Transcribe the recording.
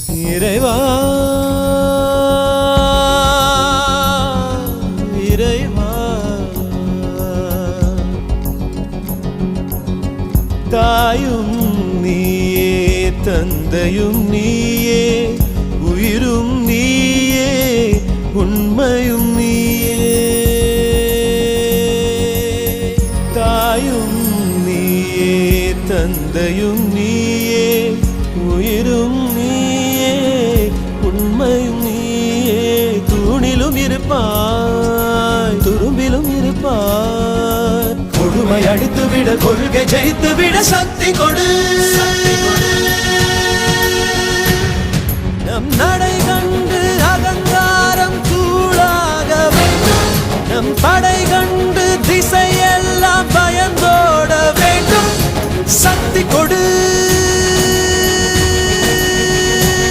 இறைவா இறைவா தாயும் நீயே தந்தையும் நீயே உயிரும் நீயே உண்மையும் நீயே தாயும் நீயே தந்தையும் நீயே உயிரும் நீயே உண்மையும் நீயே தூணிலும் இருப்பாய் துரும்பிலும் இருப்பாய் கொடுமை அடித்துவிட கொள்கை ஜெயித்துவிட சக்தி கொடு நம் நட